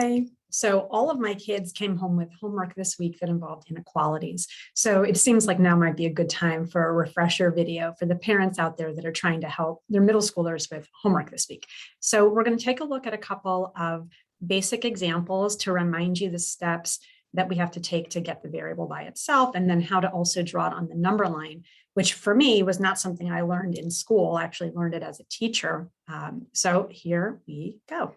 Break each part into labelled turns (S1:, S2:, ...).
S1: Hi. So all of my kids came home with homework this week that involved inequalities. So it seems like now might be a good time for a refresher video for the parents out there that are trying to help their middle schoolers with homework this week. So we're going to take a look at a couple of basic examples to remind you the steps that we have to take to get the variable by itself, and then how to also draw it on the number line, which for me was not something I learned in school. I actually learned it as a teacher. So here we go.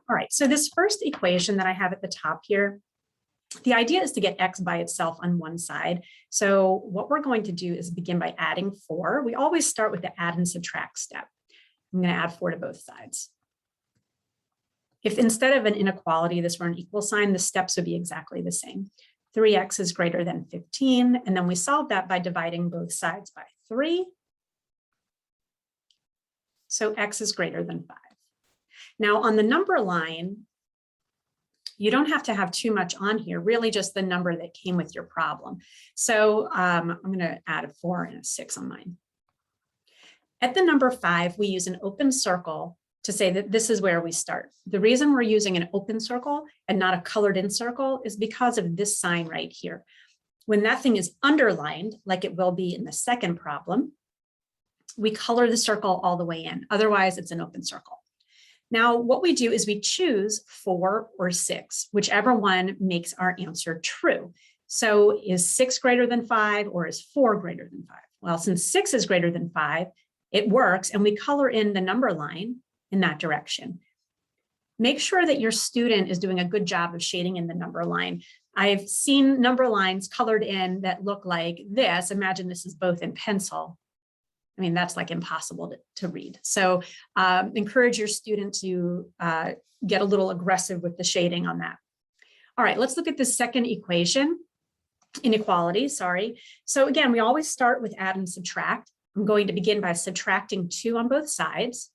S1: All right, so this first equation that I have at the top here, the idea is to get x by itself on one side. So what we're going to do is begin by adding 4. We always start with the add and subtract step. I'm going to add 4 to both sides. If instead of an inequality, this were an equal sign, the steps would be exactly the same. 3x is greater than 15, and then we solve that by dividing both sides by 3. So x is greater than 5. Now on the number line, you don't have to have too much on here, really just the number that came with your problem. So I'm going to add a 4 and a 6 on mine. At the number 5, we use an open circle to say that this is where we start. The reason we're using an open circle and not a colored in circle is because of this sign right here. When that thing is underlined, like it will be in the second problem, we color the circle all the way in. Otherwise, it's an open circle. Now, what we do is we choose 4 or 6, whichever one makes our answer true. So is 6 greater than 5 or is 4 greater than 5? Well, since 6 is greater than 5, it works, and we color in the number line in that direction. Make sure that your student is doing a good job of shading in the number line. I've seen number lines colored in that look like this. Imagine this is both in pencil. I mean, that's like impossible to read. So encourage your student to get a little aggressive with the shading on that. All right, let's look at the second equation, inequality, sorry. So again, we always start with add and subtract. I'm going to begin by subtracting 2 on both sides.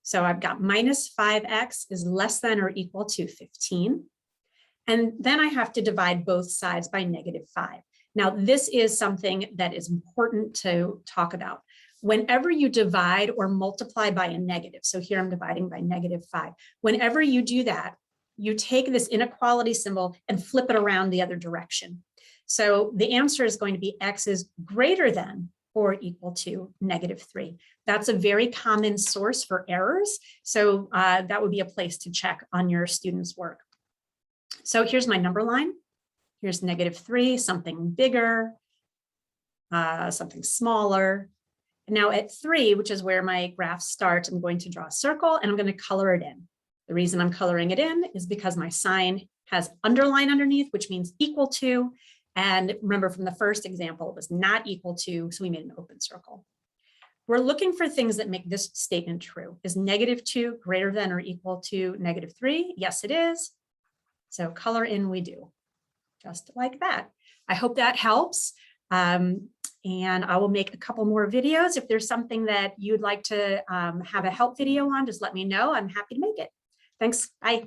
S1: So I've got minus 5x is less than or equal to 15. And then I have to divide both sides by negative 5. Now, this is something that is important to talk about. Whenever you divide or multiply by a negative, so here I'm dividing by negative 5. Whenever you do that, you take this inequality symbol and flip it around the other direction. So the answer is going to be x is greater than or equal to negative 3. That's a very common source for errors. So that would be a place to check on your students' work. So here's my number line. Here's negative 3, something bigger, something smaller. Now at 3, which is where my graph starts, I'm going to draw a circle and I'm going to color it in. The reason I'm coloring it in is because my sign has underline underneath, which means equal to. And remember from the first example, it was not equal to, so we made an open circle. We're looking for things that make this statement true. Is negative 2 greater than or equal to negative 3? Yes, it is. So color in we do, just like that. I hope that helps. And I will make a couple more videos. If there's something that you'd like to have a help video on, just let me know. I'm happy to make it. Thanks. Bye.